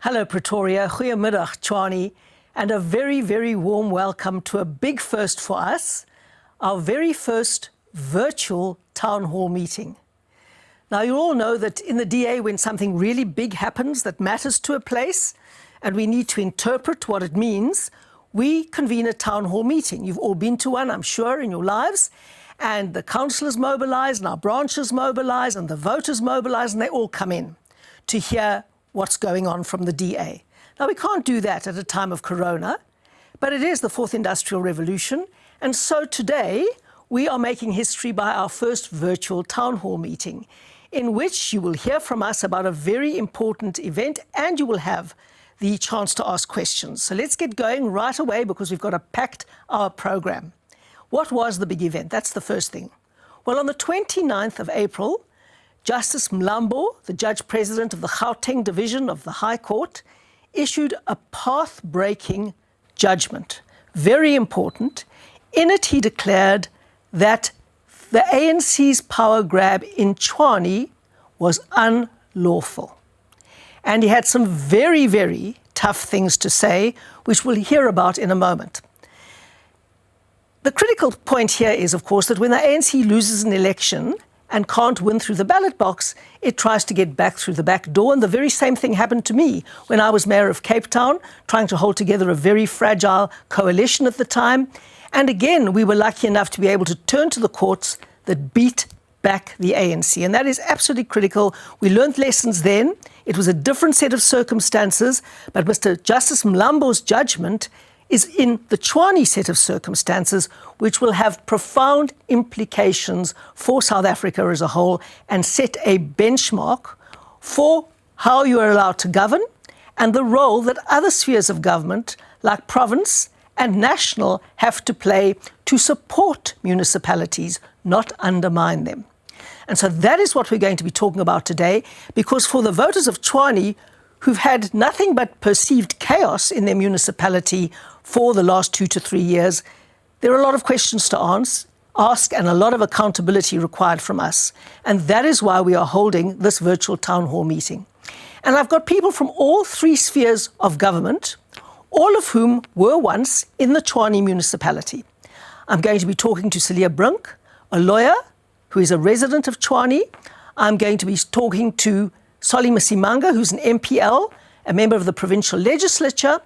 Hello Pretoria, goeiemiddag Tshwane, and a very, very warm welcome to a big first for us, our very first virtual town hall meeting. Now you all know that in the DA when something really big happens that matters to a place and we need to interpret what it means, we convene a town hall meeting. You've all been to one, I'm sure, in your lives, and the councillors mobilise and our branches mobilise and the voters mobilise and they all come in to hear what's going on from the DA. Now, we can't do that at a time of Corona, but it is the fourth industrial revolution. And so today, we are making history by our first virtual town hall meeting, in which you will hear from us about a very important event and you will have the chance to ask questions. So let's get going right away because we've got a packed hour program. What was the big event? That's the first thing. Well, on the 29th of April, Justice Mlambo, the Judge President of the Gauteng Division of the High Court, issued a path-breaking judgment. Very important. In it, he declared that the ANC's power grab in Tshwane was unlawful. And he had some very, very tough things to say, which we'll hear about in a moment. The critical point here is, of course, that when the ANC loses an election and can't win through the ballot box, it tries to get back through the back door. And the very same thing happened to me when I was mayor of Cape Town, trying to hold together a very fragile coalition at the time. And again, we were lucky enough to be able to turn to the courts that beat back the ANC. And that is absolutely critical. We learned lessons then. It was a different set of circumstances, but Mr. Justice Mlambo's judgment is in the Tshwane set of circumstances, which will have profound implications for South Africa as a whole and set a benchmark for how you are allowed to govern and the role that other spheres of government, like province and national, have to play to support municipalities, not undermine them. And so that is what we're going to be talking about today, because for the voters of Tshwane, who've had nothing but perceived chaos in their municipality for the last 2 to 3 years, there are a lot of questions to ask and a lot of accountability required from us. And that is why we are holding this virtual town hall meeting. And I've got people from all three spheres of government, all of whom were once in the Tshwane municipality. I'm going to be talking to Celia Brink, a lawyer who is a resident of Tshwane. I'm going to be talking to Solly Masimanga, who's an MPL, a member of the provincial legislature.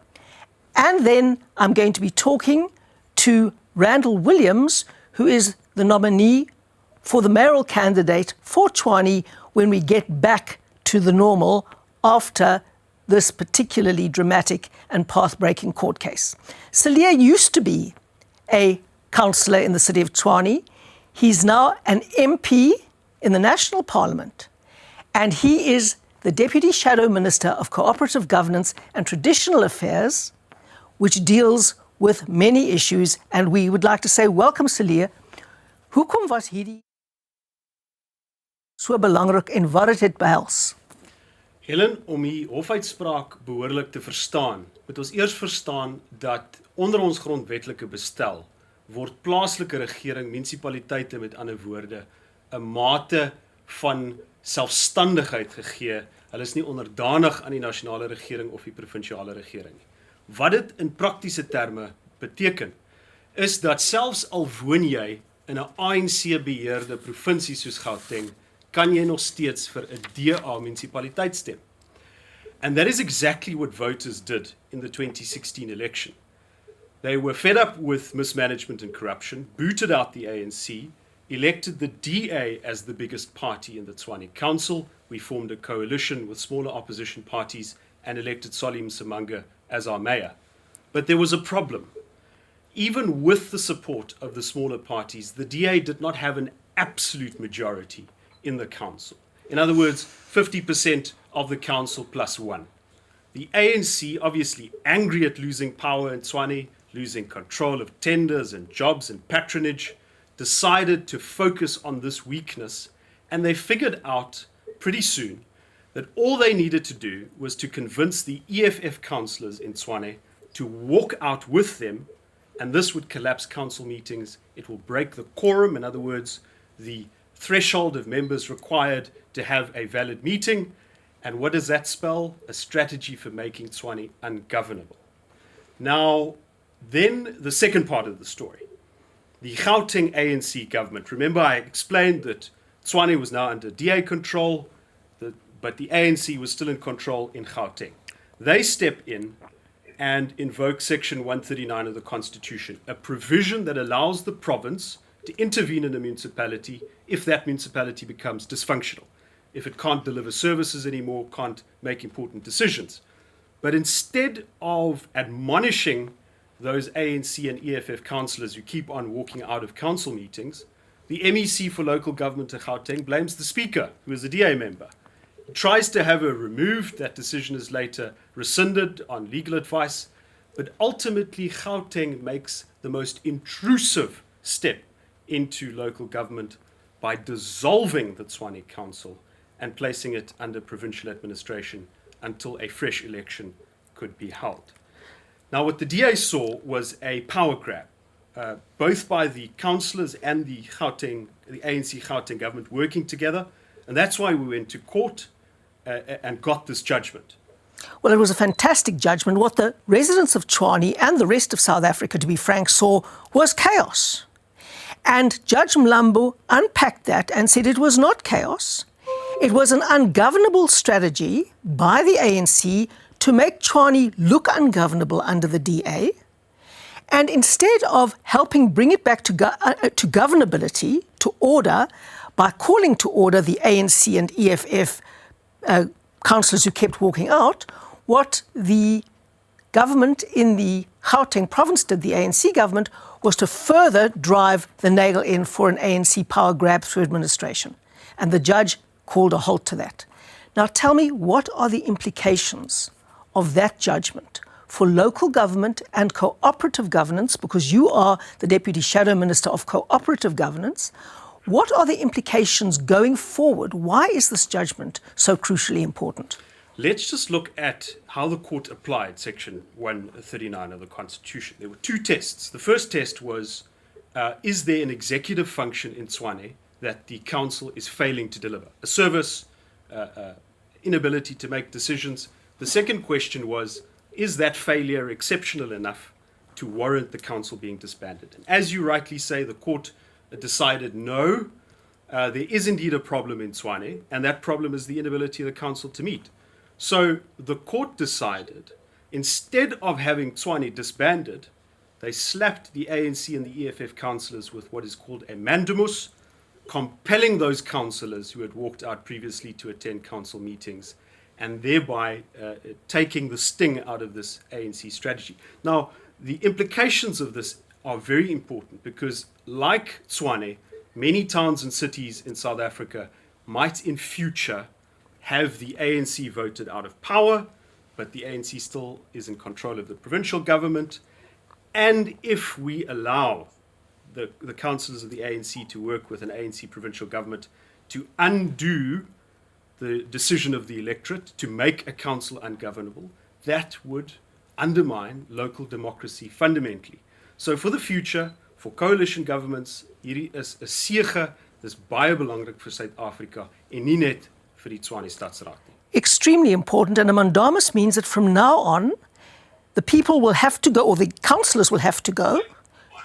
And then I'm going to be talking to Randall Williams, who is the nominee for the mayoral candidate for Tshwane when we get back to the normal after this particularly dramatic and path-breaking court case. Celia used to be a councillor in the city of Tshwane. He's now an MP in the National Parliament. And he is the Deputy Shadow Minister of Cooperative Governance and Traditional Affairs, which deals with many issues. And we would like to say, welcome, Celia. Hoekom was hierdie so belangrik en wat het behels? Helen, om die hofuitspraak behoorlik te verstaan, moet ons eers verstaan dat onder ons grondwetlike bestel word plaaslike regering, munisipaliteite met ander woorde, 'n mate van selfstandigheid gegee. Hulle is nie onderdanig aan die nasionale regering of die provinsiale regering. Wat dit in praktiese terme beteken, is dat selfs al woon jy in 'n ANC-beheerde provinsie soos Gauteng, kan jy nog steeds vir 'n DA munisipaliteit stem. And that is exactly what voters did in the 2016 election. They were fed up with mismanagement and corruption, booted out the ANC, elected the DA as the biggest party in the Tshwane Council. We formed a coalition with smaller opposition parties and elected Solly Masimanga as our mayor. But there was a problem. Even with the support of the smaller parties, the DA did not have an absolute majority in the council. In other words, 50% of the council plus one. The ANC, obviously angry at losing power in Tshwane, losing control of tenders and jobs and patronage, decided to focus on this weakness, and they figured out pretty soon that all they needed to do was to convince the EFF councillors in Tshwane to walk out with them, and this would collapse council meetings. It will break the quorum, in other words, the threshold of members required to have a valid meeting, And what does that spell? A strategy for making Tshwane ungovernable. Now, then the second part of the story. The Gauteng ANC government. Remember, I explained that Tshwane was now under DA control, but the ANC was still in control in Gauteng. They step in and invoke Section 139 of the Constitution, a provision that allows the province to intervene in a municipality if that municipality becomes dysfunctional, if it can't deliver services anymore, can't make important decisions. But instead of admonishing those ANC and EFF councillors who keep on walking out of council meetings, the MEC for local government of Gauteng blames the speaker, who is a DA member. He tries to have her removed. That decision is later rescinded on legal advice. But ultimately, Gauteng makes the most intrusive step into local government by dissolving the Tshwane Council and placing it under provincial administration until a fresh election could be held. Now, what the DA saw was a power grab, both by the councillors and the ANC Gauteng government working together, and that's why we went to court and got this judgment. Well, it was a fantastic judgment. What the residents of Tshwane and the rest of South Africa, to be frank, saw was chaos. And Judge Mlambo unpacked that and said it was not chaos. It was an ungovernable strategy by the ANC to make Tshwane look ungovernable under the DA. And instead of helping bring it back to governability, to order, by calling to order the ANC and EFF councillors who kept walking out, what the government in the Gauteng province did, the ANC government, was to further drive the nail in for an ANC power grab through administration. And the judge called a halt to that. Now tell me, what are the implications of that judgment for local government and cooperative governance, because you are the Deputy Shadow Minister of Cooperative Governance? What are the implications going forward? Why is this judgment so crucially important? Let's just look at how the court applied Section 139 of the Constitution. There were two tests. The first test was, is there an executive function in Tshwane that the council is failing to deliver? A service, inability to make decisions. The second question was, is that failure exceptional enough to warrant the council being disbanded? And as you rightly say, the court decided no, there is indeed a problem in Tshwane, and that problem is the inability of the council to meet. So the court decided, instead of having Tshwane disbanded, they slapped the ANC and the EFF councillors with what is called a mandamus, compelling those councillors who had walked out previously to attend council meetings, and thereby taking the sting out of this ANC strategy. Now, the implications of this are very important because, like Tshwane, many towns and cities in South Africa might in future have the ANC voted out of power, but the ANC still is in control of the provincial government. And if we allow the councillors of the ANC to work with an ANC provincial government to undo the decision of the electorate to make a council ungovernable, that would undermine local democracy fundamentally. So for the future, for coalition governments, hierdie is 'n sege, dis baie belangrik vir Suid-Afrika en nie net vir die Tshwane Stadsraad nie. Extremely important, and a mandamus means that from now on, the people will have to go, or the councillors will have to go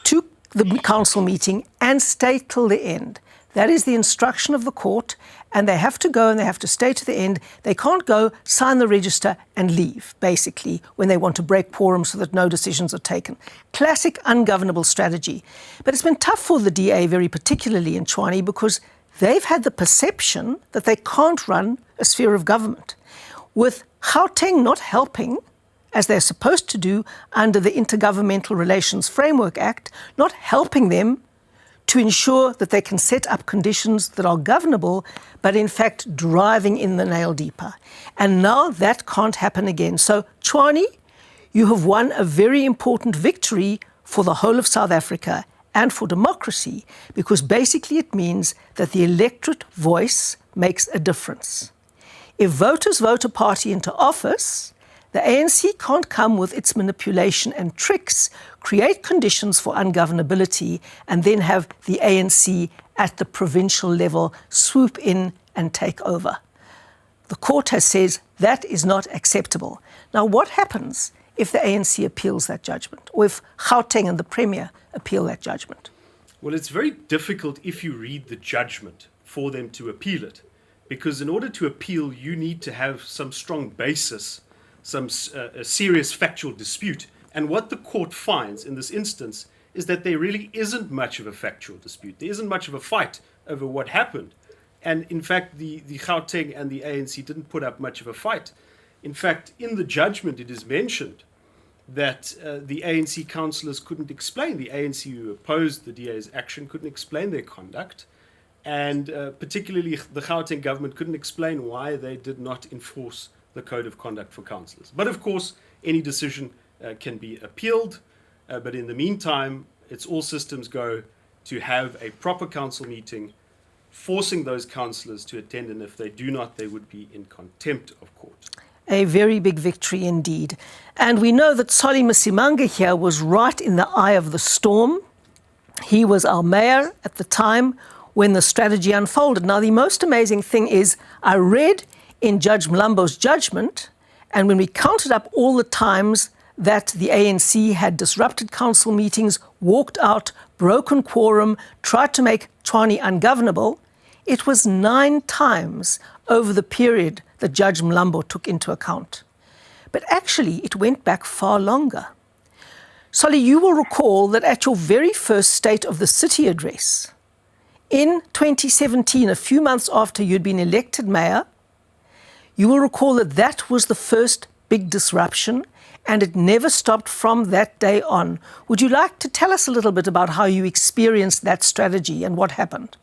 to the council meeting and stay till the end. That is the instruction of the court, and they have to go and they have to stay to the end. They can't go, sign the register and leave, basically, when they want to break quorum so that no decisions are taken. Classic ungovernable strategy. But it's been tough for the DA, very particularly in Tshwane, because they've had the perception that they can't run a sphere of government. With Gauteng not helping, as they're supposed to do under the Intergovernmental Relations Framework Act, not helping them to ensure that they can set up conditions that are governable, but in fact driving in the nail deeper. And now that can't happen again. So Tshwane, you have won a very important victory for the whole of South Africa and for democracy, because basically it means that the electorate voice makes a difference. If voters vote a party into office, the ANC can't come with its manipulation and tricks, create conditions for ungovernability, and then have the ANC at the provincial level swoop in and take over. the court has said that is not acceptable. Now, what happens if the ANC appeals that judgment, or if Gauteng and the Premier appeal that judgment? Well, it's very difficult if you read the judgment for them to appeal it, because in order to appeal, you need to have some strong basis, a serious factual dispute. And what the court finds in this instance is that there really isn't much of a factual dispute. There isn't much of a fight over what happened. And in fact, the Gauteng and the ANC didn't put up much of a fight. In fact, in the judgment, it is mentioned that the ANC councillors couldn't explain, the ANC who opposed the DA's action couldn't explain their conduct, and particularly the Gauteng government couldn't explain why they did not enforce the code of conduct for councillors. But of course, any decision can be appealed, but in the meantime, it's all systems go to have a proper council meeting, forcing those councillors to attend, and if they do not, they would be in contempt of court. A very big victory indeed. And we know that Solly Msimanga here was right in the eye of the storm. He was our mayor at the time when the strategy unfolded. Now, the most amazing thing is I read in Judge Mlambo's judgment, and when we counted up all the times that the ANC had disrupted council meetings, walked out, broken quorum, tried to make Tshwane ungovernable, it was 9 times over the period that Judge Mlambo took into account. But actually, it went back far longer. Solly, you will recall that at your very first State of the City address, in 2017, a few months after you'd been elected mayor, you will recall that that was the first big disruption, and it never stopped from that day on. Would you like to tell us a little bit about how you experienced that strategy and what happened?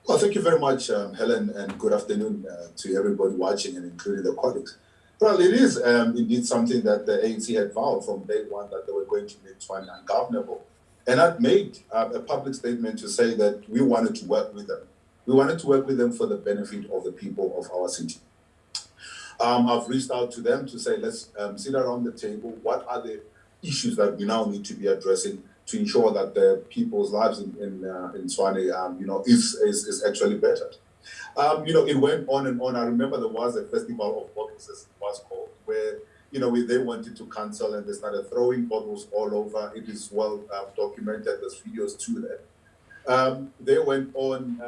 Well, thank you very much, Helen, and good afternoon to everybody watching, and including the colleagues. Well, it is indeed something that the ANC had vowed from day one, that they were going to make Tshwane ungovernable. And I've made a public statement to say that we wanted to work with them. We wanted to work with them for the benefit of the people of our city. I've reached out to them to say, let's sit around the table. What are the issues that we now need to be addressing to ensure that the people's lives in Tshwane, is actually better? It went on and on. I remember there was a festival of bottles, as it was called, where they wanted to cancel and they started throwing bottles all over. It is well documented. There's videos to that. They went on,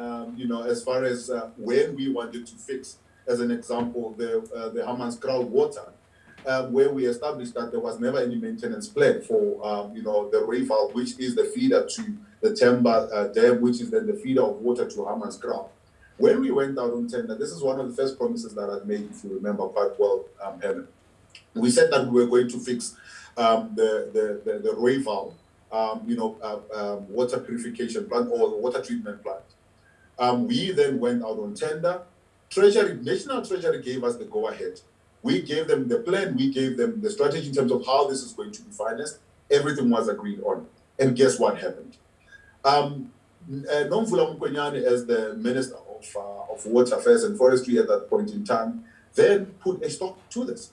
as far as when we wanted to fix, as an example, the Hammanskraal water, where we established that there was never any maintenance plan for, the Randall, which is the feeder to the Temba Dam, which is then the feeder of water to Hammanskraal. When we went out on tender, this is one of the first promises that I made, if you remember quite well, Helen. We said that we were going to fix the Randall, water purification plant or water treatment plant. We then went out on tender. National Treasury gave us the go-ahead. We gave them the plan, we gave them the strategy in terms of how this is going to be financed. Everything was agreed on. And guess what happened? Nomvula Mkwenyane, as the Minister of Water Affairs and Forestry at that point in time, then put a stop to this.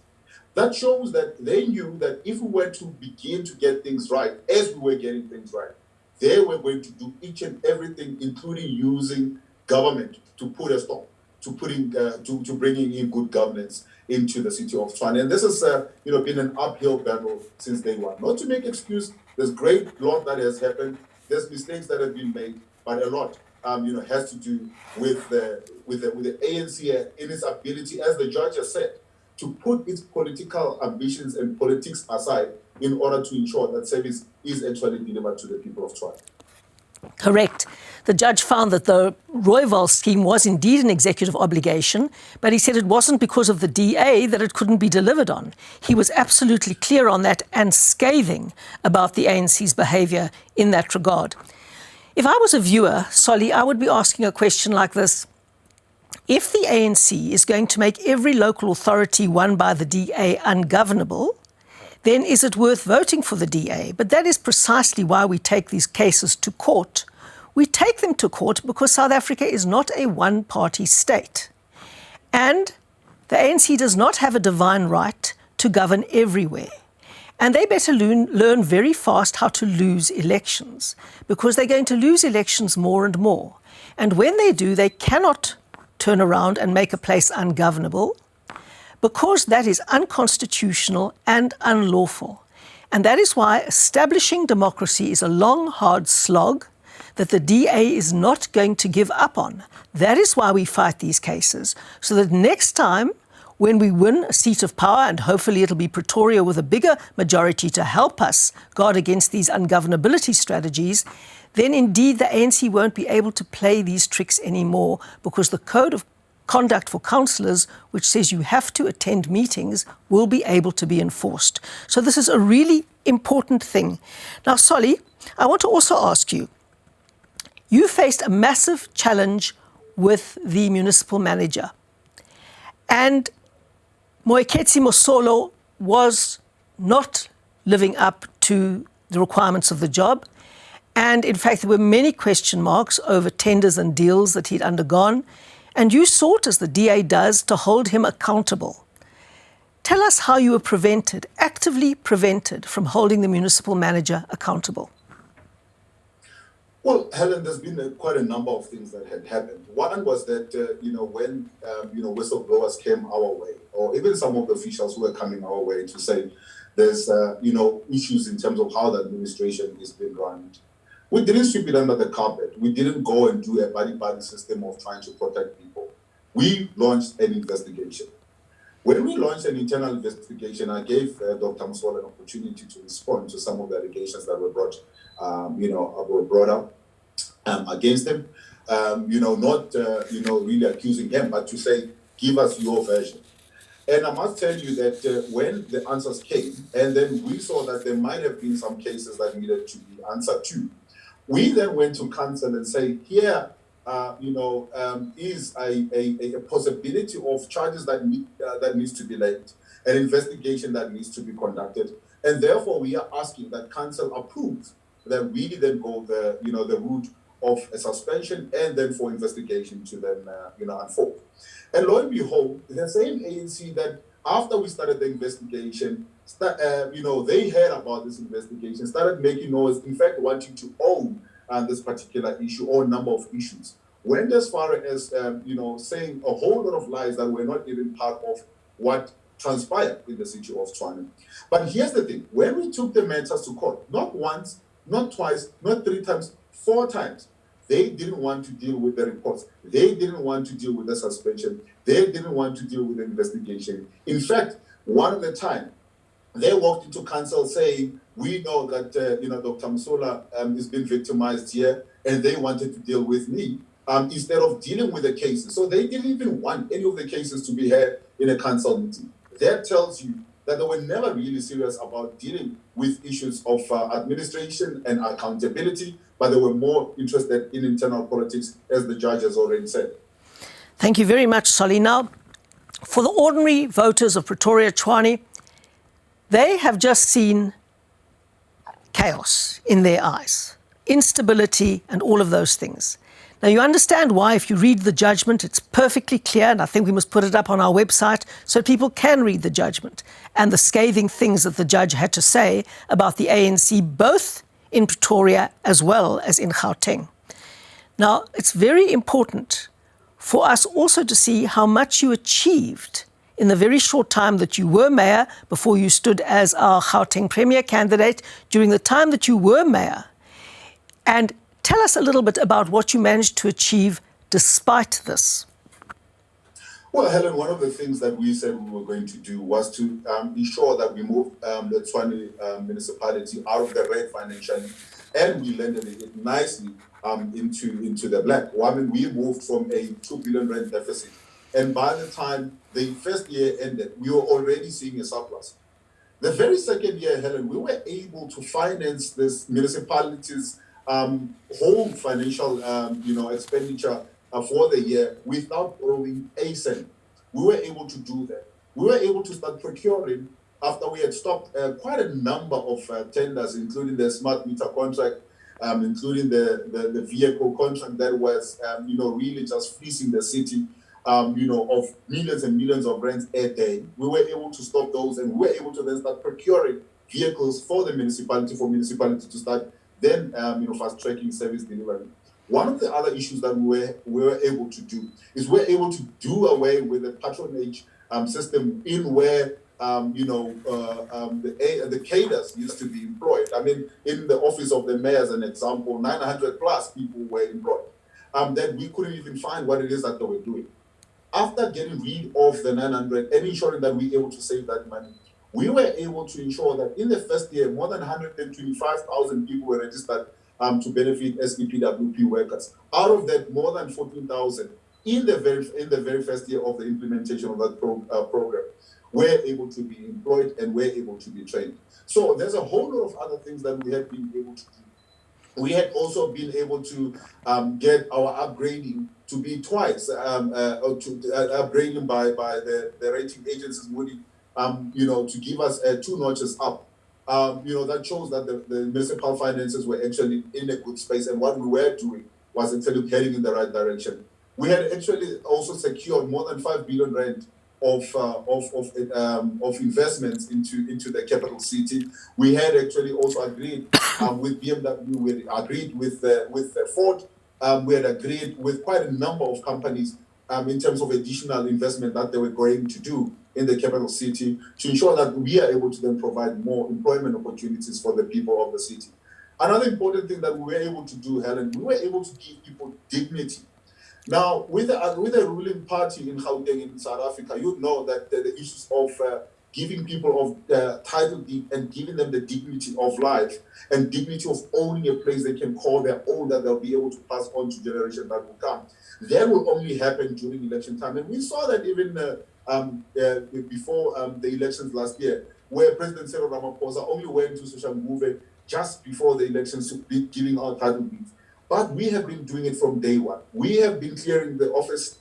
That shows that they knew that if we were to begin to get things right, as we were getting things right, they were going to do each and everything, including using government to put a stop to bringing in good governance into the city of Tshwane. And this has been an uphill battle since day one. Not to make excuse, there's great lot that has happened. There's mistakes that have been made, but a lot has to do with the ANC in its ability, as the judge has said, to put its political ambitions and politics aside in order to ensure that service is actually delivered to the people of Tshwane. Correct. The judge found that the Rooiwal scheme was indeed an executive obligation, but he said it wasn't because of the DA that it couldn't be delivered on. He was absolutely clear on that and scathing about the ANC's behaviour in that regard. If I was a viewer, Solly, I would be asking a question like this. If the ANC is going to make every local authority won by the DA ungovernable, then is it worth voting for the DA? But that is precisely why we take these cases to court. We take them to court because South Africa is not a one-party state. And the ANC does not have a divine right to govern everywhere. And they better learn very fast how to lose elections, because they're going to lose elections more and more. And when they do, they cannot turn around and make a place ungovernable, because that is unconstitutional and unlawful. And that is why establishing democracy is a long, hard slog that the DA is not going to give up on. That is why we fight these cases, so that next time when we win a seat of power, and hopefully it'll be Pretoria with a bigger majority to help us guard against these ungovernability strategies, then indeed the ANC won't be able to play these tricks anymore, because the Code of Conduct for councillors, which says you have to attend meetings, will be able to be enforced. So this is a really important thing. Now, Solly, I want to also ask you, you faced a massive challenge with the municipal manager. And Moeketsi Mosolo was not living up to the requirements of the job. And in fact, there were many question marks over tenders and deals that he'd undergone. And you sought, as the DA does, to hold him accountable. Tell us how you were actively prevented from holding the municipal manager accountable. Well, Helen, there's been quite a number of things that had happened. One was that, when, whistleblowers came our way, or even some of the officials who were coming our way to say there's, issues in terms of how the administration is being run. We didn't sweep it under the carpet. We didn't go and do a buddy-buddy system of trying to protect people. We launched an investigation. When we launched an internal investigation, I gave Dr. Mosolo an opportunity to respond to some of the allegations that were brought up against him. Not really accusing him, but to say, give us your version. And I must tell you that when the answers came, and then we saw that there might have been some cases that needed to be answered to, we then went to council and say, here, is a possibility of charges that needs to be laid, an investigation that needs to be conducted, and therefore we are asking that council approve that we then go the route of a suspension and then for investigation to then unfold. And lo and behold, the same ANC that after we started the investigation, they heard about this investigation, started making noise, in fact wanting to own this particular issue or number of issues. Went as far as saying a whole lot of lies that were not even part of what transpired in the city of Tshwane. But here's the thing: when we took the matters to court, not once, not twice, not 3 times, 4 times, they didn't want to deal with the reports. They didn't want to deal with the suspension. They didn't want to deal with the investigation. In fact, one of the time, they walked into council saying, we know that Dr. Mosolo is being victimized here, and they wanted to deal with me instead of dealing with the cases. So they didn't even want any of the cases to be heard in a council meeting. That tells you that they were never really serious about dealing with issues of administration and accountability, but they were more interested in internal politics, as the judge has already said. Thank you very much, Solly. Now, for the ordinary voters of Pretoria, Tshwane, they have just seen chaos in their eyes, instability and all of those things. Now, you understand why, if you read the judgment, it's perfectly clear, and I think we must put it up on our website so people can read the judgment and the scathing things that the judge had to say about the ANC, both in Pretoria as well as in Gauteng. Now, it's very important for us also to see how much you achieved in the very short time that you were mayor, before you stood as our Gauteng Premier candidate, during the time that you were mayor. And tell us a little bit about what you managed to achieve despite this. Well, Helen, one of the things that we said we were going to do was to ensure that we moved the Tshwane municipality out of the red financially, and we landed it nicely into the black. I mean, we moved from a 2 billion rand deficit, and by the time the first year ended, we were already seeing a surplus. The very second year, Helen, we were able to finance this municipality's whole financial, expenditure for the year without borrowing a cent. We were able to do that. We were able to start procuring after we had stopped quite a number of tenders, including the smart meter contract, including the vehicle contract that was, really just fleecing the city, of millions and millions of rands a day. We were able to stop those, and we were able to then start procuring vehicles for the municipality, to start then, fast-tracking service delivery. One of the other issues that we were able to do is we're able to do away with the patronage system in where the cadres used to be employed. I mean, in the office of the mayor, as an example, 900 plus people were employed. That we couldn't even find what it is that they were doing. After getting rid of the 900 and ensuring that we were able to save that money, we were able to ensure that in the first year, more than 125,000 people were registered to benefit as EPWP workers. Out of that, more than 14,000 in the very first year of the implementation of that program were able to be employed and were able to be trained. So there's a whole lot of other things that we have been able to do. We had also been able to get our upgrading to be twice, upgrading by the rating agencies, Moody, to give us 2 notches up. That shows that the municipal finances were actually in a good space, and what we were doing was actually heading in the right direction. We had actually also secured more than 5 billion rand of investments into the capital city. We had actually also agreed with BMW, we had agreed with Ford, we had agreed with quite a number of companies in terms of additional investment that they were going to do in the capital city to ensure that we are able to then provide more employment opportunities for the people of the city. Another important thing that we were able to do, Helen, we were able to give people dignity. Now, with the ruling party in Gauteng in South Africa, you know that the issues of giving people of title deed and giving them the dignity of life and dignity of owning a place they can call their own, that they'll be able to pass on to generations that will come. That will only happen during election time. And we saw that even before the elections last year, where President Cyril Ramaphosa only went to Soshanguve just before the elections to be giving out title deeds. But we have been doing it from day one. We have been clearing the office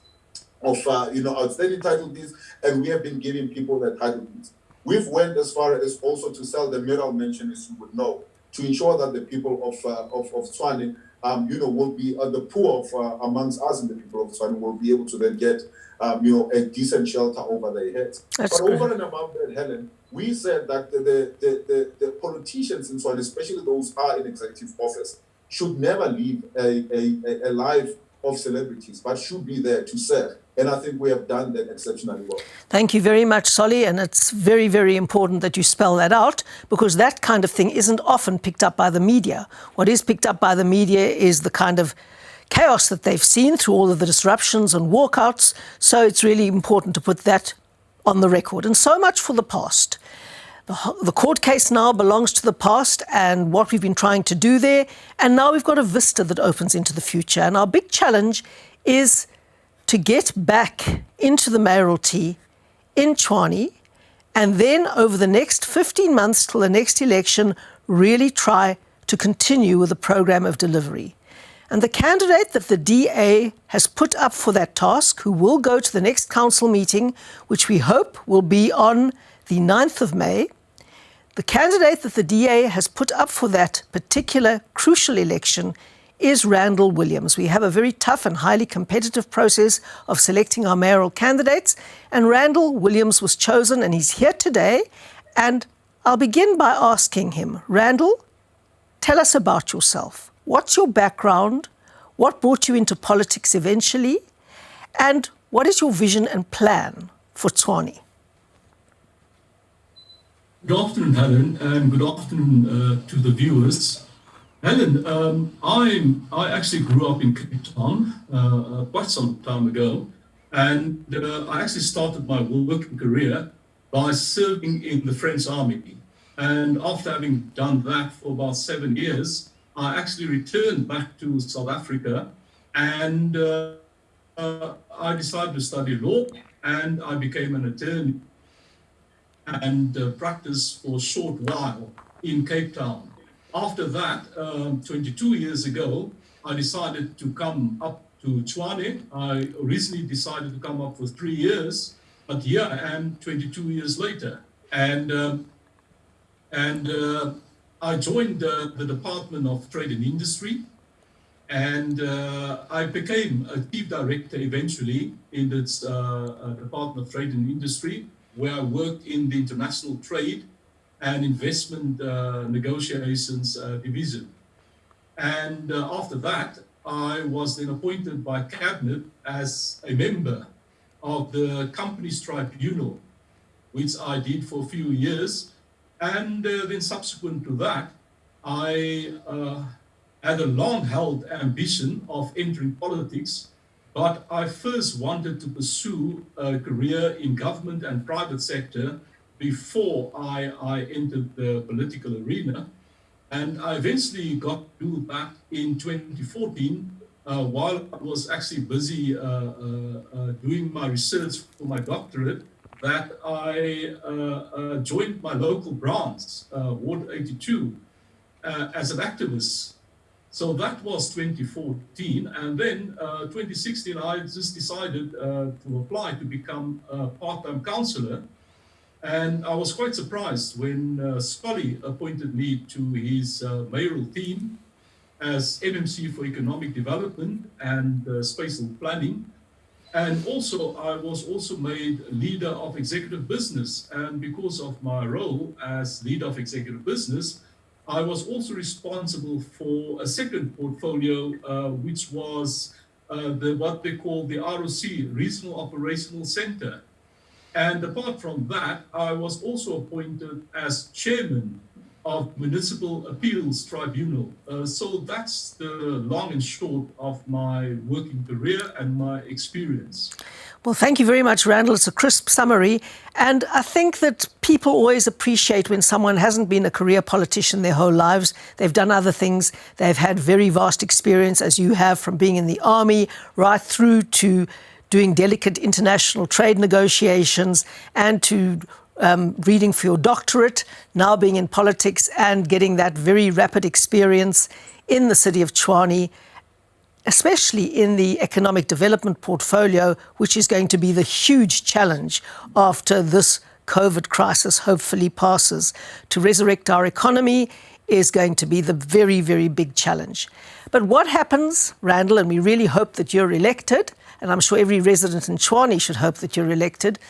of outstanding title deeds, and we have been giving people their title deeds. We've went as far as also to sell the mural mansion, as you would know, to ensure that the people of Tshwane, will be the poor amongst us, and the people of Tshwane will be able to then get a decent shelter over their heads. That's but great. Over and above that, Helen, we said that the politicians in Tshwane, especially those who are in executive office, should never leave a life of celebrities, but should be there to serve. And I think we have done that exceptionally well. Thank you very much, Solly, and it's very, very important that you spell that out, because that kind of thing isn't often picked up by the media. What is picked up by the media is the kind of chaos that they've seen through all of the disruptions and walkouts, so it's really important to put that on the record. And so much for the past. The court case now belongs to the past and what we've been trying to do there, and now we've got a vista that opens into the future. And our big challenge is to get back into the mayoralty in Tshwane, and then over the next 15 months till the next election, really try to continue with the program of delivery. And the candidate that the DA has put up for that task, who will go to the next council meeting, which we hope will be on the 9th of May, the candidate that the DA has put up for that particular crucial election is Randall Williams. We have a very tough and highly competitive process of selecting our mayoral candidates, and Randall Williams was chosen, and he's here today. And I'll begin by asking him, Randall, tell us about yourself. What's your background? What brought you into politics eventually? And what is your vision and plan for Tshwane? Good afternoon, Helen, and good afternoon to the viewers. Helen, I actually grew up in Cape Town quite some time ago, and I actually started my working career by serving in the French Army. And after having done that for about 7 years, I actually returned back to South Africa, and I decided to study law, and I became an attorney and practiced for a short while in Cape Town. After that, 22 years ago, I decided to come up to Tshwane. I originally decided to come up for 3 years, but here I am 22 years later. And I joined the Department of Trade and Industry, and I became a chief director eventually in this Department of Trade and Industry, where I worked in the international trade and investment negotiations division. And after that, I was then appointed by Cabinet as a member of the Companies Tribunal, which I did for a few years. And then subsequent to that, I had a long-held ambition of entering politics, but I first wanted to pursue a career in government and private sector before I entered the political arena. And I eventually got to do that in 2014 while I was actually busy doing my research for my doctorate, that I joined my local branch, Ward 82, as an activist. So that was 2014. And then 2016, I just decided to apply to become a part-time councillor. And I was quite surprised when Scully appointed me to his mayoral team as MMC for Economic Development and Spatial Planning. And also, I was also made leader of executive business. And because of my role as leader of executive business, I was also responsible for a second portfolio, which was what they call the ROC, Regional Operational Center. And apart from that, I was also appointed as chairman of Municipal Appeals Tribunal. So that's the long and short of my working career and my experience. Well, thank you very much, Randall. It's a crisp summary. And I think that people always appreciate when someone hasn't been a career politician their whole lives. They've done other things. They've had very vast experience, as you have, from being in the army right through to doing delicate international trade negotiations and to reading for your doctorate, now being in politics and getting that very rapid experience in the city of Tshwane, especially in the economic development portfolio, which is going to be the huge challenge after this COVID crisis hopefully passes. To resurrect our economy is going to be the very, very big challenge. But what happens, Randall, and we really hope that you're elected, and I'm sure every resident in Tshwane should hope that you're elected,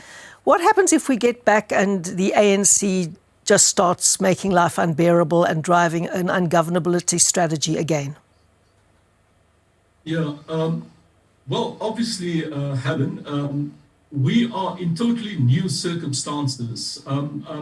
what happens if we get back and the ANC just starts making life unbearable and driving an ungovernability strategy again? Yeah, well, obviously, Helen, we are in totally new circumstances.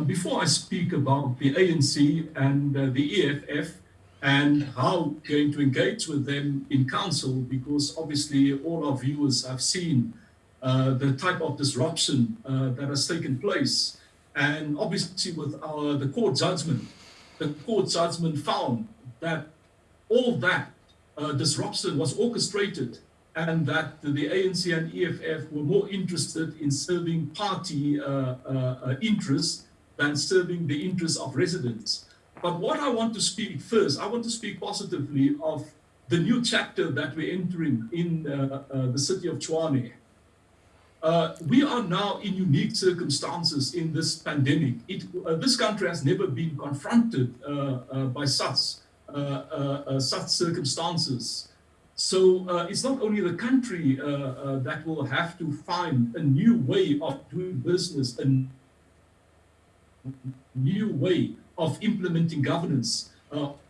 Before I speak about the ANC and the EFF and how we're going to engage with them in council, because obviously all our viewers have seen the type of disruption that has taken place. And obviously with the court judgment found that all that disruption was orchestrated and that the ANC and EFF were more interested in serving party interests than serving the interests of residents. But what I want to speak first, I want to speak positively of the new chapter that we're entering in the city of Tshwane. We are now in unique circumstances in this pandemic. This country has never been confronted by such circumstances. So it's not only the country that will have to find a new way of doing business, a new way of implementing governance,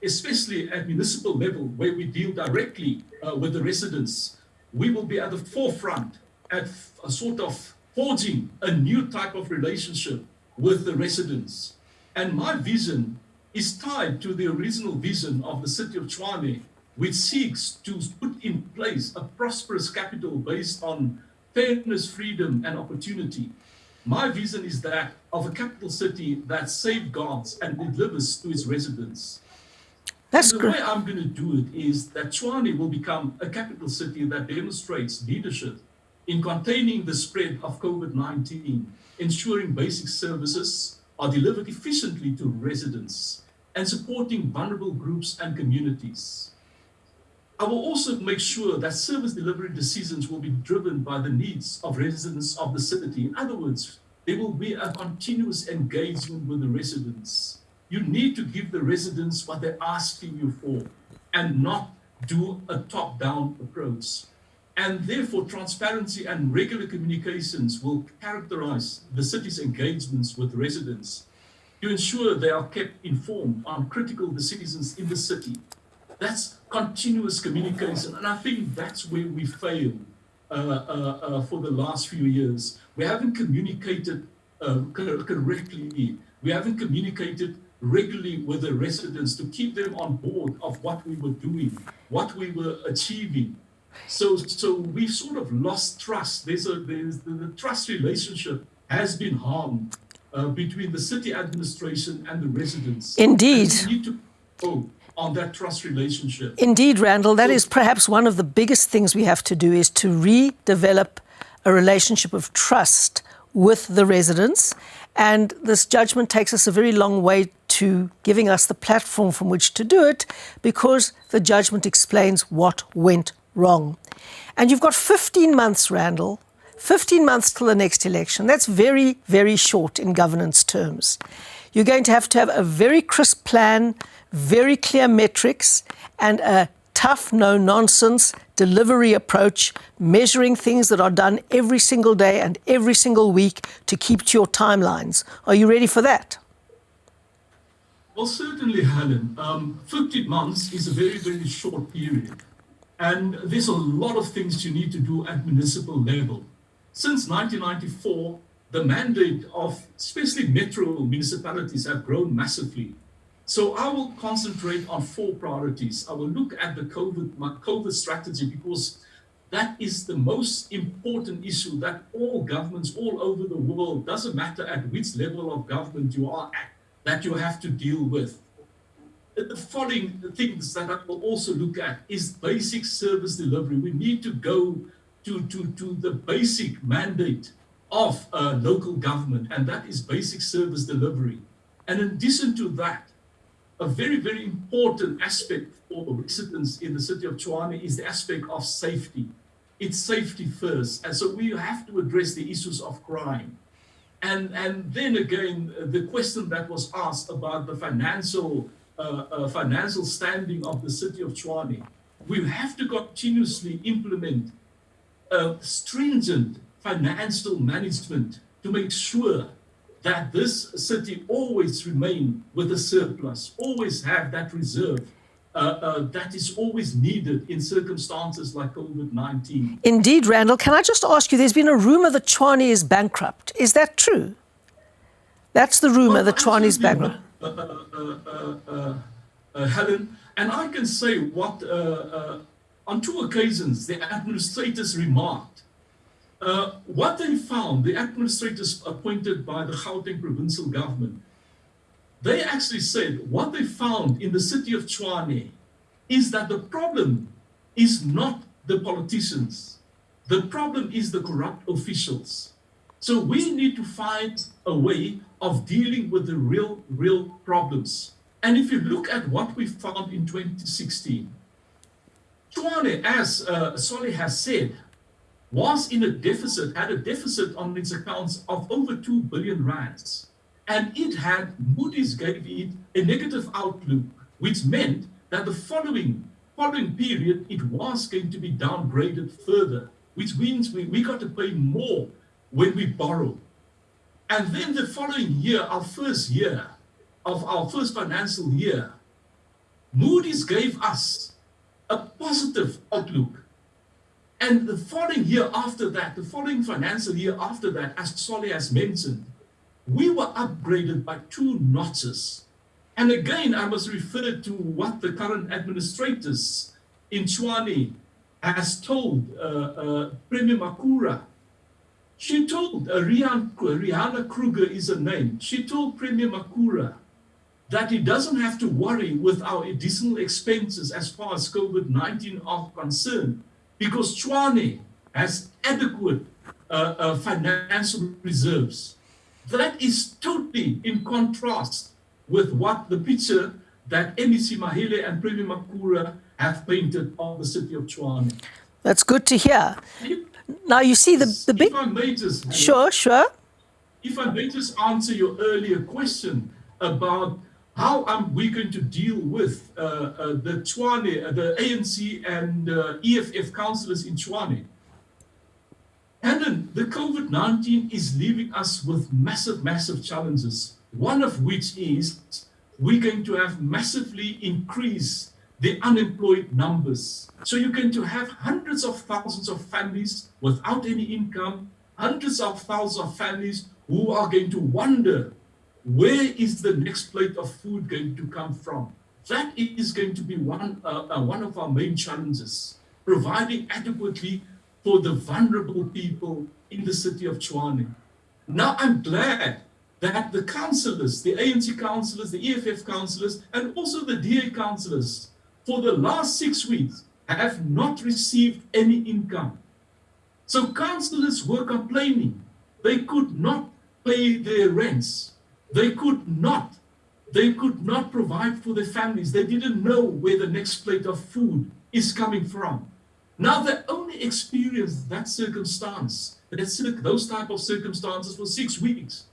especially at municipal level, where we deal directly with the residents. We will be at the forefront at a sort of forging a new type of relationship with the residents. And my vision is tied to the original vision of the city of Tshwane, which seeks to put in place a prosperous capital based on fairness, freedom, and opportunity. My vision is that of a capital city that safeguards and delivers to its residents. That's and the way I'm going to do it is that Tshwane will become a capital city that demonstrates leadership in containing the spread of COVID-19, ensuring basic services are delivered efficiently to residents, and supporting vulnerable groups and communities. I will also make sure that service delivery decisions will be driven by the needs of residents of the city. In other words, there will be a continuous engagement with the residents. You need to give the residents what they're asking you for and not do a top-down approach. And therefore, transparency and regular communications will characterize the city's engagements with residents to ensure they are kept informed on critical decisions in the city. That's continuous communication. And I think that's where we fail for the last few years. We haven't communicated correctly. We haven't communicated regularly with the residents to keep them on board of what we were doing, what we were achieving. So we've sort of lost trust. The trust relationship has been harmed between the city administration and the residents. Indeed. And we need to go on that trust relationship. Indeed, Randall, that is perhaps one of the biggest things we have to do, is to redevelop a relationship of trust with the residents. And this judgment takes us a very long way to giving us the platform from which to do it, because the judgment explains what went wrong. And you've got 15 months, Randall, 15 months till the next election. That's very, very short in governance terms. You're going to have a very crisp plan, very clear metrics, and a tough, no-nonsense delivery approach, measuring things that are done every single day and every single week to keep to your timelines. Are you ready for that? Well, certainly, Helen. 15 months is a very, very short period. And there's a lot of things you need to do at municipal level. Since 1994, the mandate of especially metro municipalities have grown massively. So I will concentrate on 4 priorities. I will look at the COVID strategy, because that is the most important issue that all governments all over the world, doesn't matter at which level of government you are at, that you have to deal with. The following things that I will also look at is basic service delivery. We need to go to the basic mandate of local government, and that is basic service delivery. And in addition to that, a very, very important aspect for residents in the city of Tshwane is the aspect of safety. It's safety first. And so we have to address the issues of crime. And then again, the question that was asked about the financial standing of the city of Tshwane. We have to continuously implement stringent financial management to make sure that this city always remain with a surplus, always have that reserve that is always needed in circumstances like COVID-19. Indeed, Randall. Can I just ask you, there's been a rumour that Tshwane is bankrupt. Is that true? That's the rumour, that Tshwane is bankrupt. Helen, and I can say what, on 2 occasions, the administrators remarked. What they found, the administrators appointed by the Gauteng provincial government, they actually said what they found in the city of Tshwane is that the problem is not the politicians. The problem is the corrupt officials. So we need to find a way of dealing with the real problems. And if you look at what we found in 2016, Tshwane, as Solly has said, was in a deficit, had a deficit on its accounts of over 2 billion rands. And it had, Moody's gave it a negative outlook, which meant that the following period, it was going to be downgraded further, which means we got to pay more when we borrow. And then the following year, our first year of our first financial year, Moody's gave us a positive outlook. And the following year after that, the following financial year after that, as Solly has mentioned, we were upgraded by 2 notches. And again, I must refer to what the current administrators in Tshwane has told Premier Makura. She told, Rihanna Kruger is her name, she told Premier Makura that he doesn't have to worry with our additional expenses as far as COVID-19 are concerned, because Tshwane has adequate financial reserves. That is totally in contrast with what the picture that MEC Mahele and Premier Makura have painted of the city of Tshwane. That's good to hear. Now, you see the big... If I may just... Sure. If I may just answer your earlier question about how are we going to deal with the Tshwane, the ANC and EFF councillors in Tshwane. Helen, the COVID-19 is leaving us with massive challenges. One of which is we're going to have massively increase the unemployed numbers. So you're going to have hundreds of thousands of families without any income, hundreds of thousands of families who are going to wonder, where is the next plate of food going to come from? That is going to be one of our main challenges, providing adequately for the vulnerable people in the city of Tshwane. Now, I'm glad that the councillors, the ANC councillors, the EFF councillors, and also the DA councillors, for the last 6 weeks, have not received any income. So councillors were complaining. They could not pay their rents. They could not provide for their families. They didn't know where the next plate of food is coming from. Now they only experienced that circumstance, those type of circumstances for 6 weeks.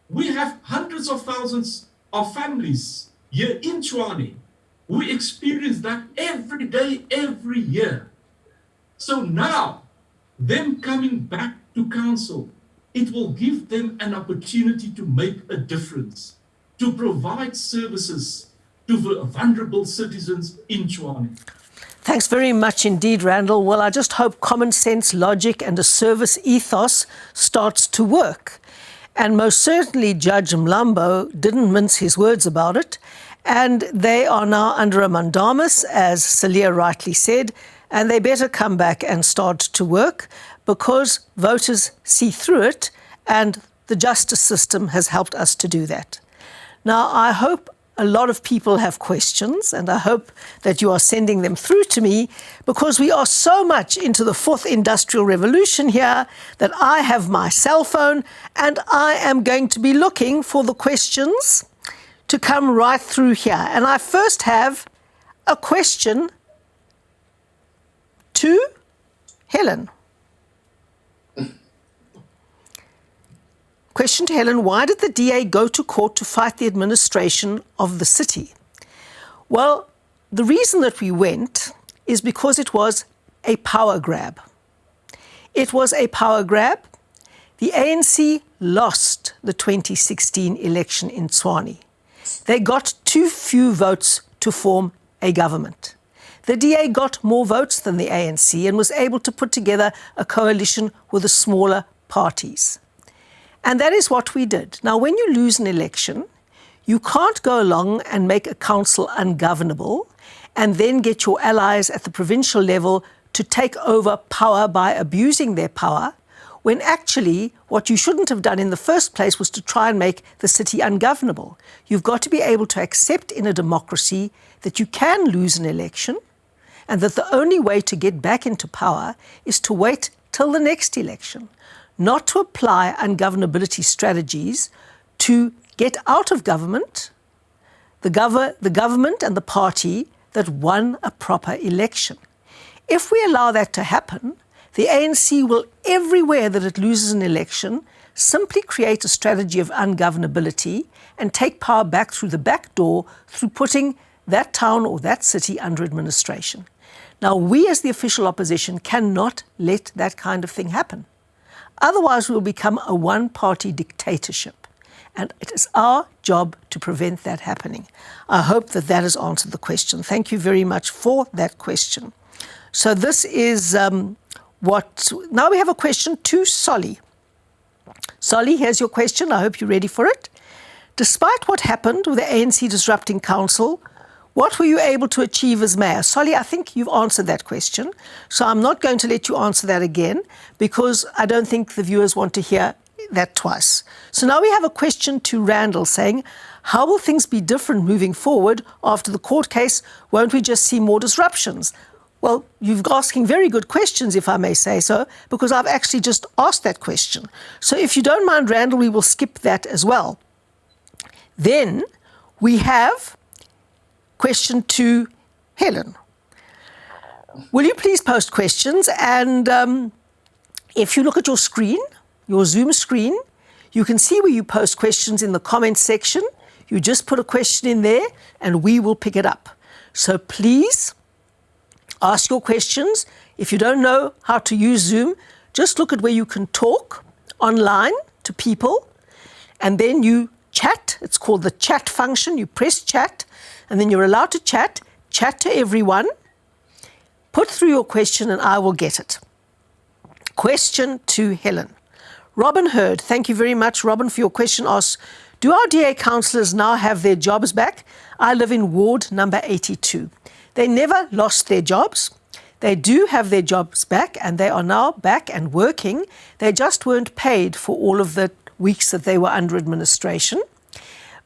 We have hundreds of thousands of families here in Tshwane who experience that every day, every year. So now, them coming back to council, it will give them an opportunity to make a difference, to provide services to vulnerable citizens in Tshwane. Thanks very much indeed, Randall. Well, I just hope common sense, logic and a service ethos starts to work. And most certainly Judge Mlambo didn't mince his words about it. And they are now under a mandamus, as Celia rightly said, and they better come back and start to work because voters see through it and the justice system has helped us to do that. Now, I hope a lot of people have questions and I hope that you are sending them through to me because we are so much into the fourth industrial revolution here that I have my cell phone and I am going to be looking for the questions to come right through here. And I first have a question to Helen. Question to Helen, why did the DA go to court to fight the administration of the city? Well, the reason that we went is because it was a power grab. It was a power grab. The ANC lost the 2016 election in Tshwane. They got too few votes to form a government. The DA got more votes than the ANC and was able to put together a coalition with the smaller parties. And that is what we did. Now, when you lose an election, you can't go along and make a council ungovernable and then get your allies at the provincial level to take over power by abusing their power, when actually what you shouldn't have done in the first place was to try and make the city ungovernable. You've got to be able to accept in a democracy that you can lose an election and that the only way to get back into power is to wait till the next election, not to apply ungovernability strategies to get out of government, the government and the party that won a proper election. If we allow that to happen, the ANC will, everywhere that it loses an election, simply create a strategy of ungovernability and take power back through the back door through putting that town or that city under administration. Now, we as the official opposition cannot let that kind of thing happen. Otherwise, we will become a one-party dictatorship. And it is our job to prevent that happening. I hope that that has answered the question. Thank you very much for that question. So this is now we have a question to Solly. Solly, here's your question. I hope you're ready for it. Despite what happened with the ANC disrupting council, what were you able to achieve as mayor? Solly, I think you've answered that question. So I'm not going to let you answer that again because I don't think the viewers want to hear that twice. So now we have a question to Randall saying, how will things be different moving forward after the court case? Won't we just see more disruptions? Well, you're asking very good questions, if I may say so, because I've actually just asked that question. So if you don't mind, Randall, we will skip that as well. Then we have question to Helen. Will you please post questions? And if you look at your screen, your Zoom screen, you can see where you post questions in the comments section. You just put a question in there and we will pick it up. So please ask your questions. If you don't know how to use Zoom, just look at where you can talk online to people and then you chat. It's called the chat function. You press chat and then you're allowed to chat. chat to everyone, put through your question and I will get it. Question to Helen. Robin Hurd, thank you very much, Robin, for your question. Asks, do our DA councillors now have their jobs back? I live in ward number 82. They never lost their jobs. They do have their jobs back and they are now back and working. They just weren't paid for all of the weeks that they were under administration.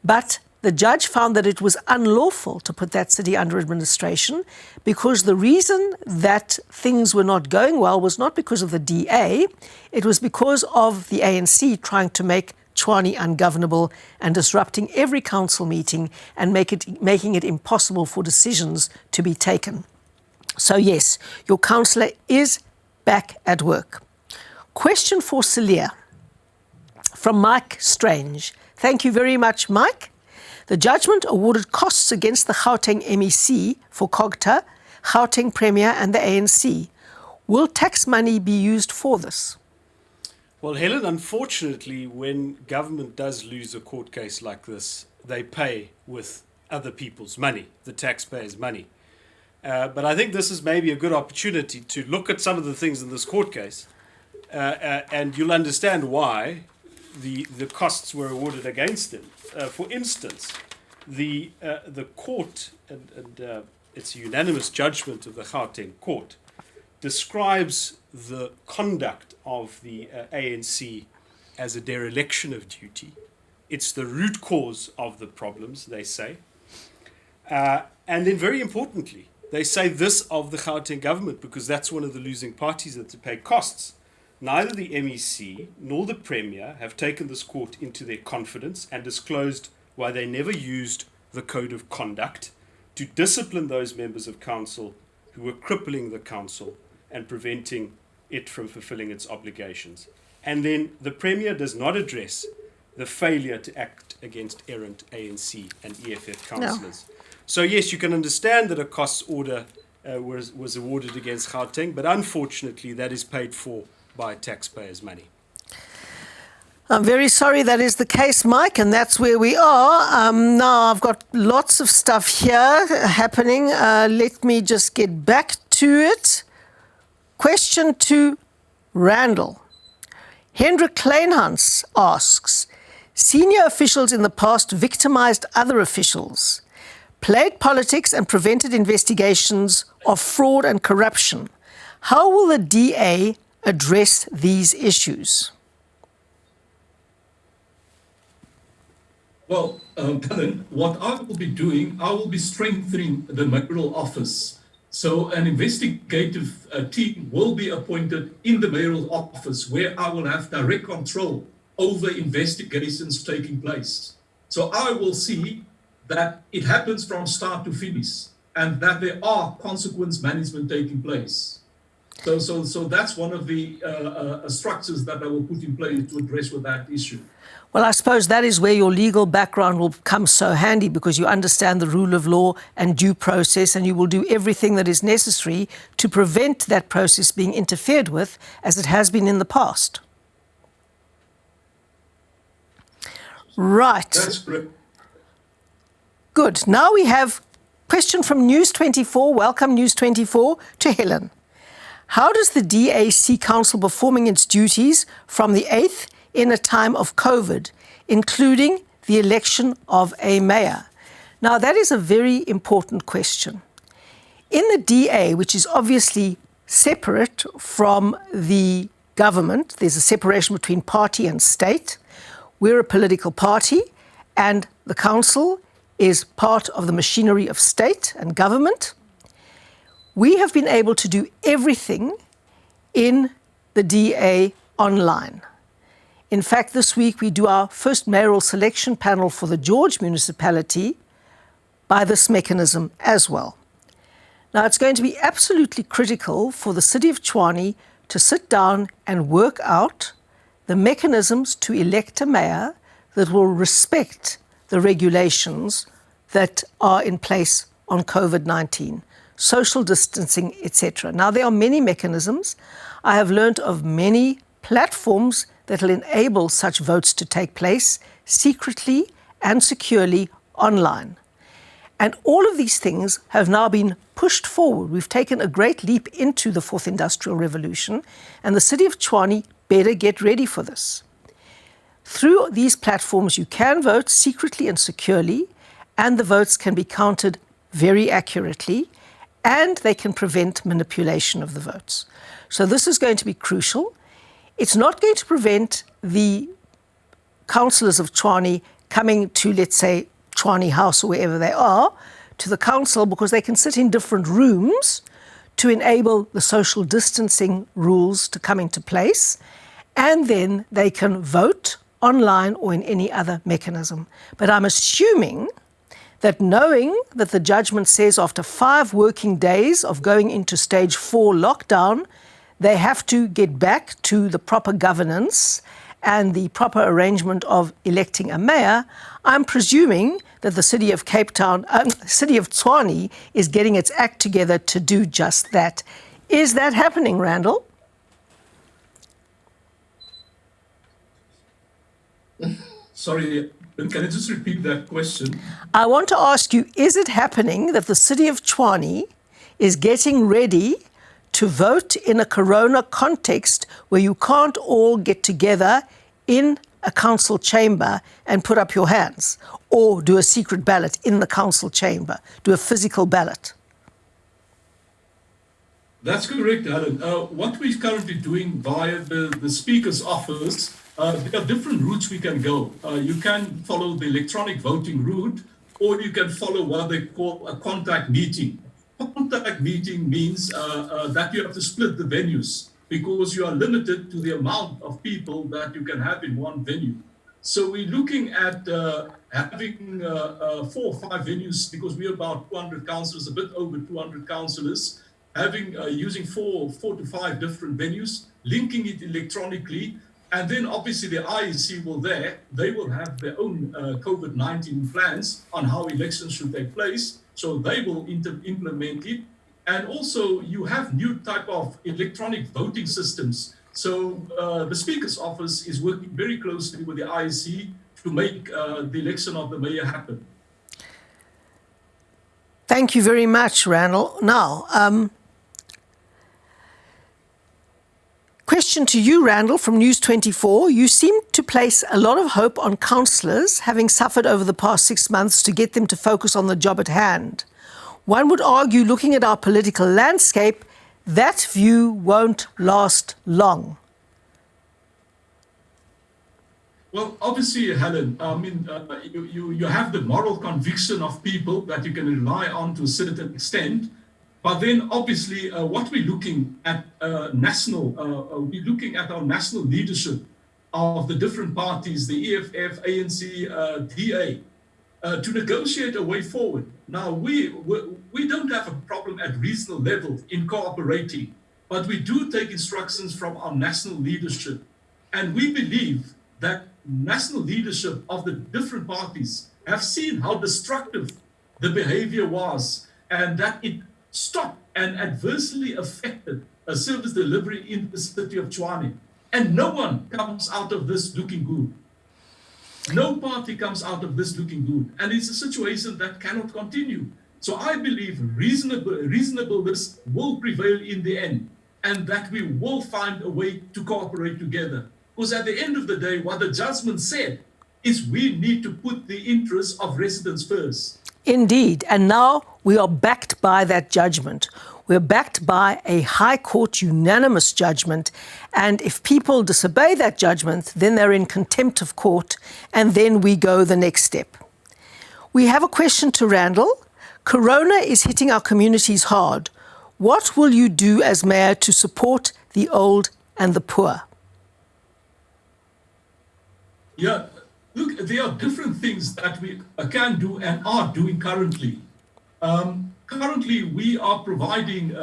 But the judge found that it was unlawful to put that city under administration because the reason that things were not going well was not because of the DA, it was because of the ANC trying to make Tshwane ungovernable and disrupting every council meeting and making it impossible for decisions to be taken. So yes, your councillor is back at work. Question for Celia from Mike Strange. Thank you very much, Mike. The judgment awarded costs against the Gauteng MEC for COGTA, Gauteng Premier and the ANC. Will tax money be used for this? Well, Helen, unfortunately, when government does lose a court case like this, they pay with other people's money, the taxpayers' money. But I think this is maybe a good opportunity to look at some of the things in this court case, and you'll understand why the costs were awarded against him. For instance, the court, and it's a unanimous judgment of the Gauteng court, describes the conduct of the ANC as a dereliction of duty. It's the root cause of the problems, they say. And then very importantly, they say this of the Gauteng government because that's one of the losing parties that to pay costs. Neither the MEC nor the Premier have taken this court into their confidence and disclosed why they never used the code of conduct to discipline those members of council who were crippling the council and preventing it from fulfilling its obligations. And then the Premier does not address the failure to act against errant ANC and EFF councillors. No. So yes, you can understand that a costs order was awarded against Gauteng, but unfortunately that is paid for by taxpayers' money. I'm very sorry that is the case, Mike, and that's where we are. Now, I've got lots of stuff here happening. Let me just get back to it. Question to Randall. Hendrik Kleinhans asks, senior officials in the past victimized other officials, played politics and prevented investigations of fraud and corruption. How will the DA address these issues? Well, Helen, what I will be doing, I will be strengthening the mayoral office. So an investigative team will be appointed in the mayoral office where I will have direct control over investigations taking place. So I will see that it happens from start to finish and that there are consequence management taking place. So that's one of the structures that I will put in place to address with that issue. Well, I suppose that is where your legal background will come so handy because you understand the rule of law and due process, and you will do everything that is necessary to prevent that process being interfered with as it has been in the past. Right. That's correct. Good. Now we have a question from News 24. Welcome, News 24, to Helen. How does the DA see council performing its duties from the 8th in a time of COVID, including the election of a mayor? Now, that is a very important question. In the DA, which is obviously separate from the government, there's a separation between party and state. We're a political party, and the council is part of the machinery of state and government. We have been able to do everything in the DA online. In fact, this week we do our first mayoral selection panel for the George municipality by this mechanism as well. Now, it's going to be absolutely critical for the city of Tshwane to sit down and work out the mechanisms to elect a mayor that will respect the regulations that are in place on COVID-19, social distancing, etc. Now, there are many mechanisms. I have learned of many platforms that will enable such votes to take place secretly and securely online. And all of these things have now been pushed forward. We've taken a great leap into the fourth industrial revolution, and the city of Tshwane better get ready for this. Through these platforms, you can vote secretly and securely, and the votes can be counted very accurately, and they can prevent manipulation of the votes. So this is going to be crucial. It's not going to prevent the councillors of Tshwane coming to, let's say, Tshwane House or wherever they are, to the council, because they can sit in different rooms to enable the social distancing rules to come into place, and then they can vote online or in any other mechanism. But I'm assuming that, knowing that the judgment says after 5 working days of going into stage 4 lockdown, they have to get back to the proper governance and the proper arrangement of electing a mayor, I'm presuming that the city of city of Tshwane is getting its act together to do just that. Is that happening, Randall? Sorry, can I just repeat that question? I want to ask you, is it happening that the city of Tshwane is getting ready to vote in a corona context where you can't all get together in a council chamber and put up your hands, or do a secret ballot in the council chamber, do a physical ballot? That's correct, Helen. What we're currently doing via the Speaker's office, there are different routes we can go. You can follow the electronic voting route, or you can follow what they call a contact meeting. Contact meeting means that you have to split the venues, because you are limited to the amount of people that you can have in one venue. So we're looking at having 4 or 5 venues, because we're about 200 councillors, a bit over 200 councillors, using 4 to 5 different venues, linking it electronically, and then obviously the IEC they will have their own COVID-19 plans on how elections should take place, so they will implement it. And also you have new type of electronic voting systems. So the Speaker's office is working very closely with the IEC to make the election of the mayor happen. Thank you very much, Randall. Now, question to you, Randall, from News 24. You seem to place a lot of hope on councillors, having suffered over the past 6 months, to get them to focus on the job at hand. One would argue, looking at our political landscape, that view won't last long. Well, obviously, Helen, I mean, you have the moral conviction of people that you can rely on to a certain extent. But then, obviously, what we're looking at we're looking at our national leadership of the different parties, the EFF, ANC, DA, to negotiate a way forward. Now, we don't have a problem at regional level in cooperating, but we do take instructions from our national leadership. And we believe that national leadership of the different parties have seen how destructive the behavior was, and that it stopped and adversely affected a service delivery in the city of Tshwane. And no one comes out of this looking good. No party comes out of this looking good. And it's a situation that cannot continue. So I believe reasonableness will prevail in the end, and that we will find a way to cooperate together. Because at the end of the day, what the judgment said is we need to put the interests of residents first. Indeed. And now we are backed by that judgment. We're backed by a High Court unanimous judgment. And if people disobey that judgment, then they're in contempt of court, and then we go the next step. We have a question to Randall. Corona is hitting our communities hard. What will you do as mayor to support the old and the poor? Yeah, look, there are different things that we can do and are doing currently. Currently, we are providing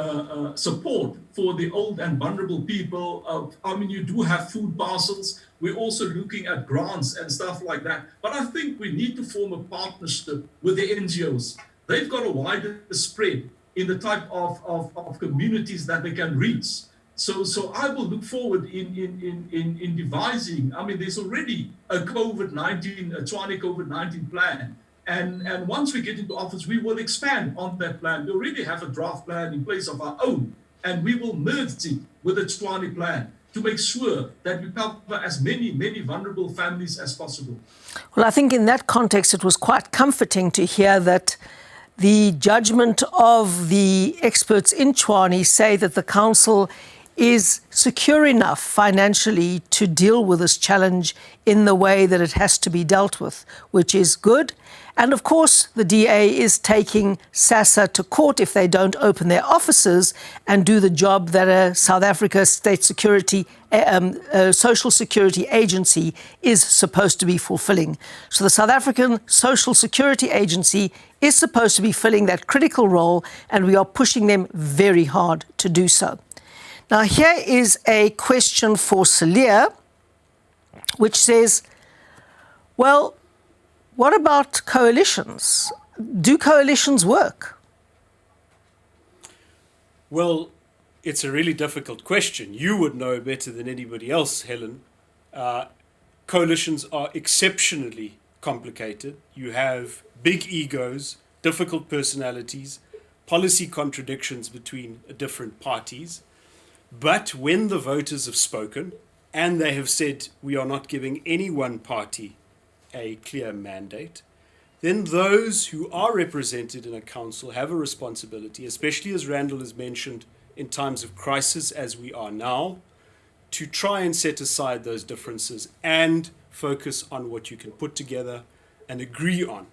support for the old and vulnerable people. I mean, you do have food parcels. We're also looking at grants and stuff like that. But I think we need to form a partnership with the NGOs. They've got a wider spread in the type of communities that they can reach. So I will look forward in devising. I mean, there's already a Tshwane COVID-19 plan. And once we get into office, we will expand on that plan. We already have a draft plan in place of our own, and we will merge it with the Tshwane plan to make sure that we cover as many vulnerable families as possible. Well, I think in that context, it was quite comforting to hear that the judgment of the experts in Tshwane say that the council is secure enough financially to deal with this challenge in the way that it has to be dealt with, which is good. And of course, the DA is taking SASSA to court if they don't open their offices and do the job that a South Africa State Security, Social Security Agency is supposed to be fulfilling. So the South African Social Security Agency is supposed to be filling that critical role, and we are pushing them very hard to do so. Now, here is a question for Celia, which says, well, what about coalitions? Do coalitions work? Well, it's a really difficult question. You would know better than anybody else, Helen. Coalitions are exceptionally complicated. You have big egos, difficult personalities, policy contradictions between different parties. But when the voters have spoken and they have said we are not giving any one party a clear mandate, then those who are represented in a council have a responsibility, especially as Randall has mentioned, in times of crisis as we are now, to try and set aside those differences and focus on what you can put together and agree on.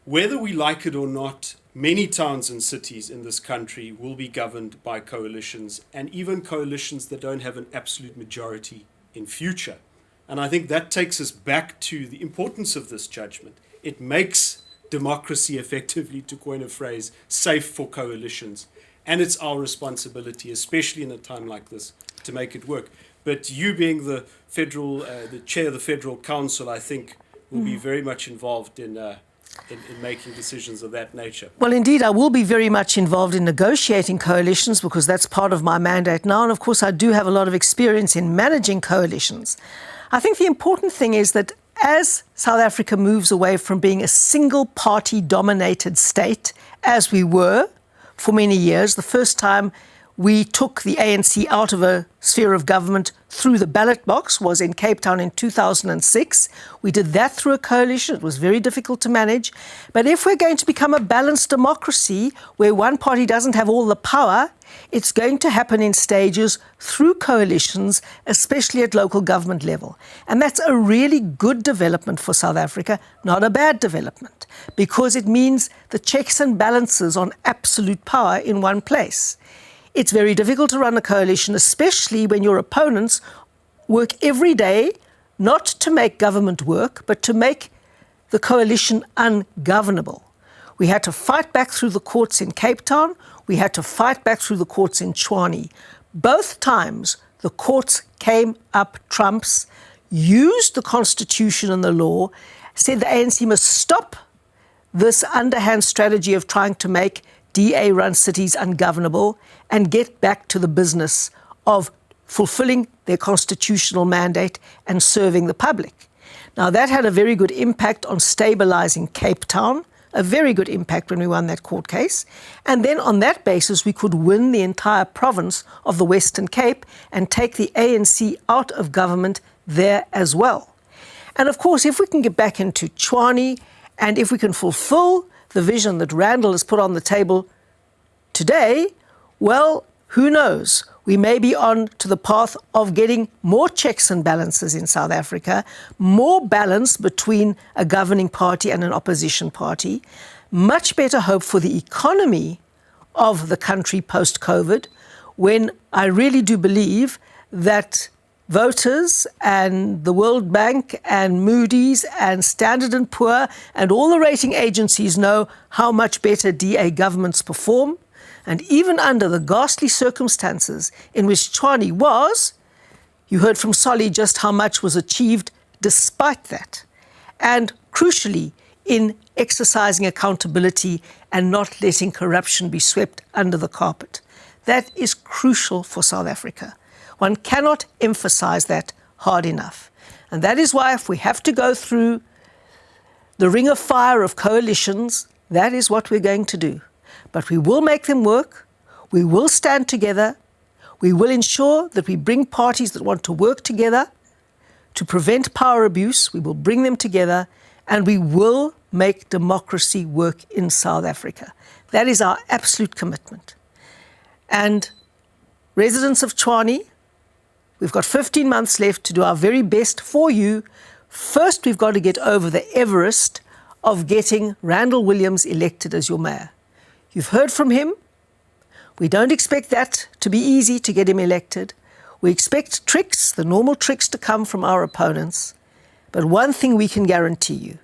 Whether we like it or not, many towns and cities in this country will be governed by coalitions, and even coalitions that don't have an absolute majority in future. And I think that takes us back to the importance of this judgment. It makes democracy, effectively, to coin a phrase, safe for coalitions. And it's our responsibility, especially in a time like this, to make it work. But you being the chair of the Federal Council, I think, will be very much involved in making decisions of that nature. Well, indeed, I will be very much involved in negotiating coalitions because that's part of my mandate now. And of course, I do have a lot of experience in managing coalitions. I think the important thing is that as South Africa moves away from being a single party dominated state, as we were for many years, the first time we took the ANC out of a sphere of government through the ballot box was in Cape Town in 2006. We did that through a coalition. It was very difficult to manage. But if we're going to become a balanced democracy where one party doesn't have all the power, it's going to happen in stages through coalitions, especially at local government level. And that's a really good development for South Africa, not a bad development, because it means the checks and balances on absolute power in one place. It's very difficult to run a coalition, especially when your opponents work every day, not to make government work, but to make the coalition ungovernable. We had to fight back through the courts in Cape Town. We had to fight back through the courts in Tshwane. Both times, the courts came up trumps, used the Constitution and the law, said the ANC must stop this underhand strategy of trying to make DA-run cities ungovernable and get back to the business of fulfilling their constitutional mandate and serving the public. Now, that had a very good impact on stabilizing Cape Town, a very good impact when we won that court case. And then on that basis, we could win the entire province of the Western Cape and take the ANC out of government there as well. And of course, if we can get back into Tshwane and if we can fulfill the vision that Randall has put on the table today, well, who knows? We may be on to the path of getting more checks and balances in South Africa, more balance between a governing party and an opposition party, much better hope for the economy of the country post-COVID, when I really do believe that voters and the World Bank and Moody's and Standard & Poor and all the rating agencies know how much better DA governments perform. And even under the ghastly circumstances in which Tshwane was, you heard from Solly just how much was achieved despite that. And crucially, in exercising accountability and not letting corruption be swept under the carpet. That is crucial for South Africa. One cannot emphasize that hard enough. And that is why if we have to go through the ring of fire of coalitions, that is what we're going to do. But we will make them work. We will stand together. We will ensure that we bring parties that want to work together to prevent power abuse. We will bring them together, and we will make democracy work in South Africa. That is our absolute commitment. And residents of Tshwane, we've got 15 months left to do our very best for you. First, we've got to get over the Everest of getting Randall Williams elected as your mayor. You've heard from him. We don't expect that to be easy to get him elected. We expect tricks, the normal tricks, to come from our opponents. But one thing we can guarantee you,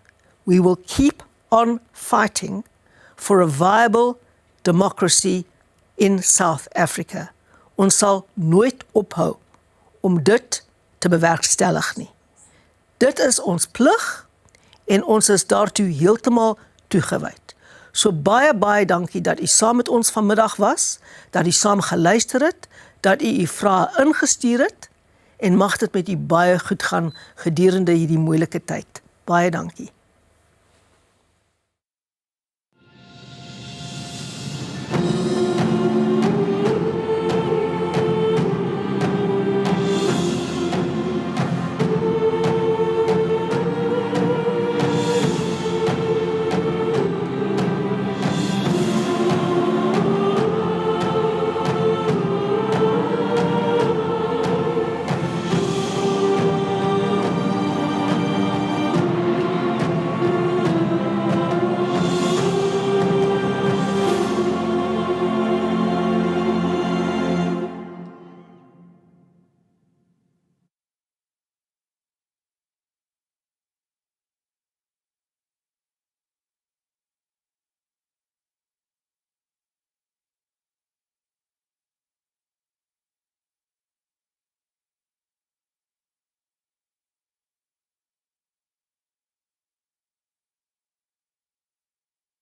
we will keep on fighting for a viable democracy in South Africa. Ons sal nooit ophou om dit te bewerkstellig nie. Dit is ons plig en ons is daartoe heeltemal toegewyd. So baie, baie dankie dat u saam met ons vanmiddag was, dat u saam geluister het, dat u u vrae ingestuur het en mag dit met u baie goed gaan gedurende hierdie moeilike tyd. Baie dankie.